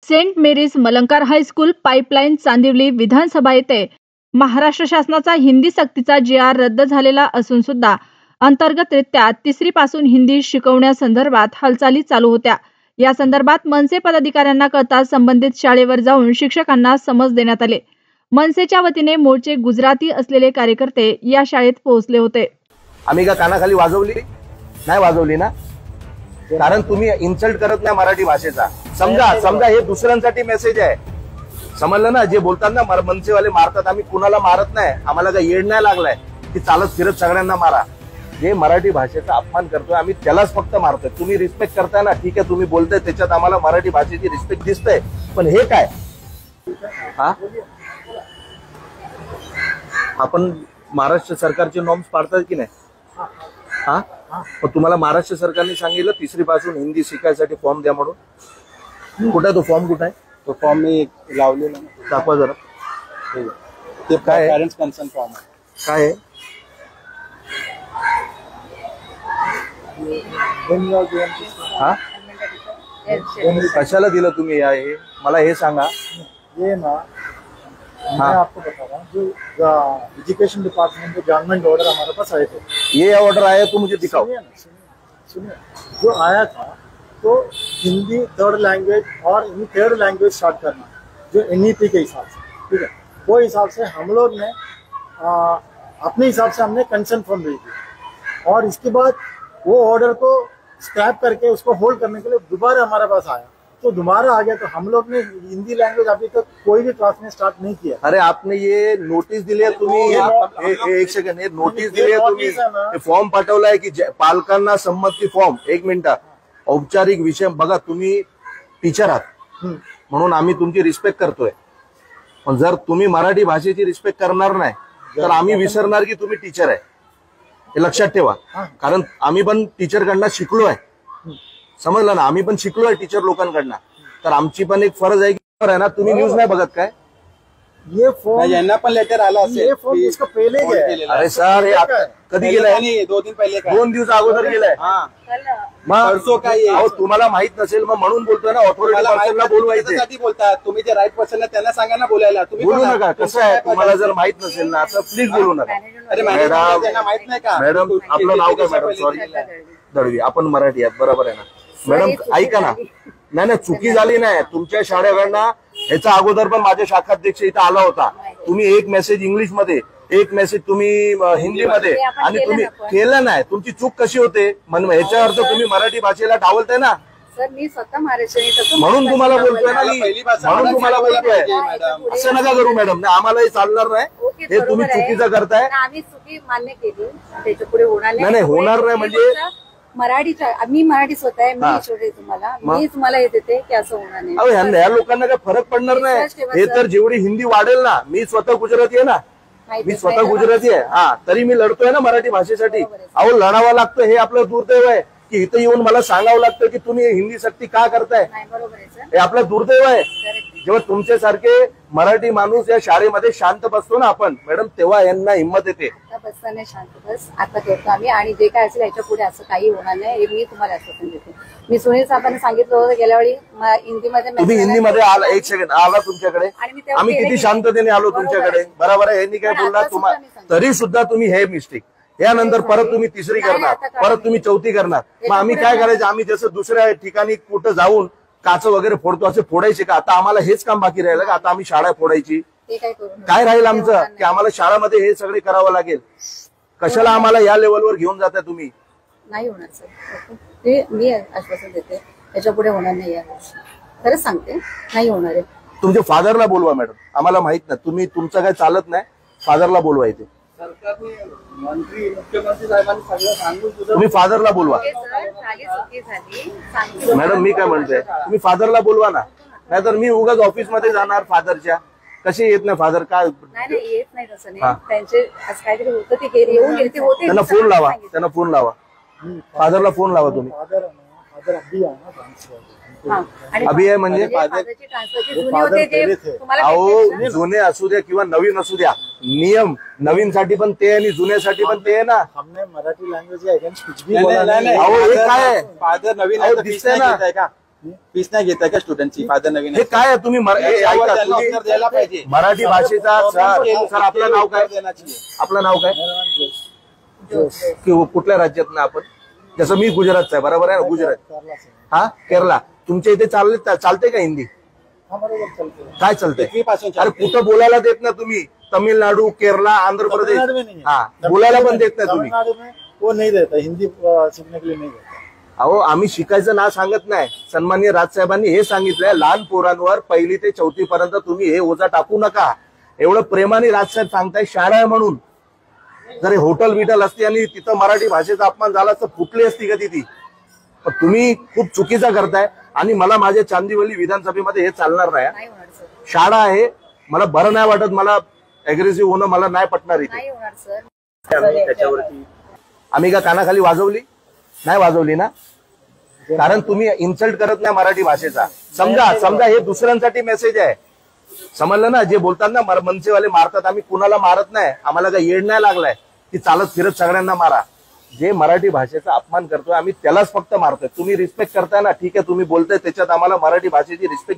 Saint Mary's Malankara high school pipeline Chandivali Vidhan Sabha येथे महाराष्ट्र शासनाचा हिंदी सक्तीचा जी.आर. रद्द झालेला असून सुद्धा अंतर्गतरित्या तिसरी पासून हिंदी शिकवण्यासंदर्भात हालचाली चालू होत्या। या संदर्भात मनसे पदाधिकाऱ्यांना कळता संबंधित शाळेवर जाऊन शिक्षकांना समज देण्यात आले। मनसेच्या वतीने मूळचे गुजराती असलेले कार्यकर्ते या शाळेत पोहोचले होते। आम्ही का कानाखाली वाजवली नाही वाजवली ना, कारण तुम्ही इन्सल्ट करत नाही मराठी भाषेचा। समजा हे दुसऱ्यांसाठी मेसेज आहे, समजलं ना। जे बोलतात ना मनसेवाले मारतात, आम्ही कुणाला मारत नाही, आम्हाला काही येड नाही लागलाय की चालत फिरत सगळ्यांना मारा। जे मराठी भाषेचा अपमान करतोय आम्ही त्यालाच फक्त मारतोय। तुम्ही रिस्पेक्ट करताय ना, ठीक आहे, तुम्ही बोलताय त्याच्यात आम्हाला मराठी भाषेची रिस्पेक्ट दिसतंय, पण हे काय हा? आपण महाराष्ट्र सरकारचे नॉर्म्स पाळतात की नाही हा? पण तुम्हाला महाराष्ट्र सरकारने सांगितलं तिसरी पासून हिंदी शिकायसाठी फॉर्म द्या म्हणून। कुठे तो फॉर्म, कुठे आहे तो फॉर्म? मी लावलेला, दाखवा जरा। ते काय पॅरेंट्स कन्सर्न फॉर्म आहे, काय आहे? हा, कशाला दिलं तुम्ही? हे मला हे सांगा। ये ना, मैं आपको बता रहा हूँ, जो एजुकेशन डिपार्टमेंट में गवर्नमेंट ऑर्डर हमारे पास आए थे। ये ऑर्डर आया तो मुझे दिखाओ। सुनिए, जो आया था तो हिंदी थर्ड लैंग्वेज और थर्ड लैंग्वेज स्टार्ट करना, जो एनईपी के हिसाब से, ठीक है, वो हिसाब से हम लोग ने अपने हिसाब से हमने कंसर्न फॉर्म भेज दिया, और इसके बाद वो ऑर्डर को स्क्रैप करके उसको होल्ड करने के लिए दोबारा हमारे पास आया, तो दोबारा आ गया। तो हम लोग ने हिंदी लैंग्वेज अभी तक कोई भी क्लास में स्टार्ट नहीं किया। अरे आपने ये नोटीस दिली आहे तुम्ही, एक सेकंड, हे नोटीस दिली आहे तुम्ही, फॉर्म पाठवलाय की पालकांना संमती फॉर्म? एक मिनिट, औपचारिक विषय बघा, तुम्ही टीचर आहात म्हणून आम्ही तुमची रिस्पेक्ट करतोय, पण जर तुम्ही मराठी भाषेची रिस्पेक्ट करणार नाही तर आम्ही विसरणार की तुम्ही टीचर आहे, हे लक्षात ठेवा। कारण आम्ही पण टीचरकडनं शिकलोय, समजलं ना, आम्ही पण शिकलोय टीचर लोकांकडनं, तर आमची पण एक फरज आहे की ना। तुम्ही न्यूज नाही बघत काय? ये फॉर्म यांना पण लेटर आला असेल, ये फॉर्म इसका पहले गया। अरे सर, हे कधी गेलाय? 2 दिन पहिले का? 2 दिवस अगोदर गेलाय। मग अहो तुम्हाला माहित नसेल मग म्हणून बोलतोय ना, ऑथॉरिटी पर्सनला बोलवायचं बोलतात तुम्ही, जे राईट पर्सन त्यांना सांगा ना बोलायला। तुम्ही बोलू नका, कसं आहे, तुम्हाला जर माहित नसेल ना तर प्लीज बोलू नका। अरे मॅडम, त्यांना माहित नाही का? मॅडम आपलं नाव काय? मॅडम सॉरी, दळवी, आपण मराठी आहात, बरोबर आहे ना मॅडम? ऐका ना, नाही चुकी झाली नाही तुमच्या शाळेकडनं। ह्याचा अगोदर पण माझ्या शाखाध्यक्ष इथं आला होता, तुम्ही एक मेसेज इंग्लिश मध्ये, एक मेसेज तुम्ही हिंदी मध्ये, आणि तुम्ही केलं नाही। तुमची चूक कशी होते? ह्याचा अर्थ तुम्ही मराठी भाषेला डावलताय ना। सर, मी स्वतः महाराष्ट्र म्हणून तुम्हाला बोलतोय ना, म्हणून तुम्हाला बोलतोय। असं नका करू मॅडम, आम्हाला हे चालणार नाही, हे तुम्ही चुकीचं करताय। आम्ही चुकी मान्य केली, त्याच्या पुढे होणार नाही, होणार नाही म्हणजे मराठीचा, मी मराठी स्वतः आहे, मी शिकवते तुम्हाला, मी तुम्हाला हे देते की असं होणार नाही। अहो ह्या लोकांना काय फरक पडणार नाही, हे तर जेवढी हिंदी वाढेल ना, मी स्वतः गुजराती आहे ना, मी स्वतः गुजराती आहे, हा, तरी मी लढतोय ना मराठी भाषेसाठी। अहो लढावं लागतं, हे आपलं दुर्दैव आहे की इथं येऊन मला सांगावं लागतं की तुम्ही हिंदी सक्ती का करताय, हे आपलं दुर्दैव आहे। जेव्हा तुमच्यासारखे मराठी माणूस या शाळेमध्ये शांत बसतो ना आपण मॅडम, तेव्हा यांना हिंमत येते। बसताना शांत बस, आता करतो आम्ही, आणि जे काय असेल याच्या पुढे असं काही होणार नाही, हे मी तुम्हाला आश्वासन देते। मी सुनील साहेबांना सांगितलं होतं गेल्या वेळी हिंदीमध्ये, तुम्ही हिंदीमध्ये आला, एक सेकंड आला तुमच्याकडे, आम्ही किती शांततेने आलो तुमच्याकडे, बरोबर आहे, यांनी काय बोलला तुम्हाला, तरी सुद्धा तुम्ही हे मिस्टेक, यानंतर परत तुम्ही तिसरी करणार, परत तुम्ही चौथी करणार, मग आम्ही काय करायचं? आम्ही जसं दुसऱ्या ठिकाणी कुठं जाऊन काच वगैरे फोडतो असे फोडायचे का? आता आम्हाला हेच काम बाकी राहिलं का? आता आम्ही शाळा फोडायची काय राहील आमचं की आम्हाला शाळामध्ये हे सगळे करावं लागेल? कशाला आम्हाला या लेवलवर घेऊन जाताय तुम्ही? नाही होणार सर, ते मी आश्वासन देते, याच्या पुढे होणार नाही, या खरंच सांगते, नाही होणार आहे। तुमच्या फादरला बोलवा मॅडम, आम्हाला माहित नाही, तुम्ही तुमचं काय चालत नाही, फादरला बोलवा इथे, मंत्री मुख्यमंत्री साहेबांनी सगळं सांगून तुम्ही फादरला बोलवा। मॅडम मी काय म्हणतोय, तुम्ही फादरला बोलवा ना, नाहीतर मी उगाच ऑफिस मध्ये जाणार फादरच्या, कसे येत नाही फादर? काय नाही येत नाही, तसं नाही, त्यांचे असं काहीतरी होतं, ते येऊन गेले, ते होते, त्यांना फोन लावा, त्यांना फोन लावा, फादरला फोन लावा तुम्ही। अभि आहे म्हणजे अहो जुने असू द्या किंवा नवीन असू द्या, नियम नवीन साठी पण ते आणि जुन्यासाठी पण ते आहे ना। हमने मराठी लैंग्वेज या अगेंस्ट कुछ भी बोला नहीं। अहो हे काय फादर नवीन दिसतंय ना, फीस नाही घेता का स्टुडंटची फादर नवीन हे काय आहे तुम्ही याच्यावर त्यांना उत्तर द्यायला पाहिजे. मराठी भाषेचा सर आपलं नाव काय? आपलं नाव काय? कुठल्या राज्यात ना आपण? जसं मी गुजरातचा आहे, बरोबर आहे ना? गुजरात, हा केरला. तुमच्या इथे चालते का हिंदी? काय चालतंय? अरे कुठं बोलायला देत ना तुम्ही? तमिळनाडू, केरला, आंध्र प्रदेश, हा बोलायला पण देत नाही तुम्ही. वो नहीं देता हिंदी सीखने के लिए नहीं देता. अहो आम्ही शिकायचं ना सांगत नाही. सन्माननीय राजसाहेबांनी हे सांगितलंय, लहान पोरांवर 1ली ते 4थी पर्यंत तुम्ही हे ओझा टाकू नका. एवढं प्रेमाने राजसाहेब सांगताय, शाळा आहे म्हणून. जर हॉटेल बिटल असते आणि तिथं मराठी भाषेचा अपमान झाला तर फुटली असती का ती? पण तुम्ही खूप चुकीचा करताय आणि मला माझ्या चांदिवली विधानसभेमध्ये हे चालणार नाही. नाही होणार सर, शाळा आहे, मला बरं नाही वाटत, मला अग्रेसिव्ह होणं मला नाही पटणार इथे. नाही होणार सर. त्याच्यावरती आम्ही का कानाखाली वाजवली? नाही वाजवली ना. कारण तुम्ही इन्सल्ट करत नाही मराठी भाषेचा. समजा हे दुसऱ्यांसाठी मेसेज आहे, समजलं ना? जे बोलतात ना मनसेवाले मारतात, आम्ही कुणाला मारत नाही. आम्हाला काही येड नाही लागलाय की चालत फिरत सगळ्यांना मारा. जे मराठी भाषेचा अपमान करतोय आम्ही त्यालाच फक्त मारतोय. तुम्ही रिस्पेक्ट करताय ना, ठीक आहे, तुम्ही बोलताय त्याच्यात आम्हाला मराठी भाषेची रिस्पेक्ट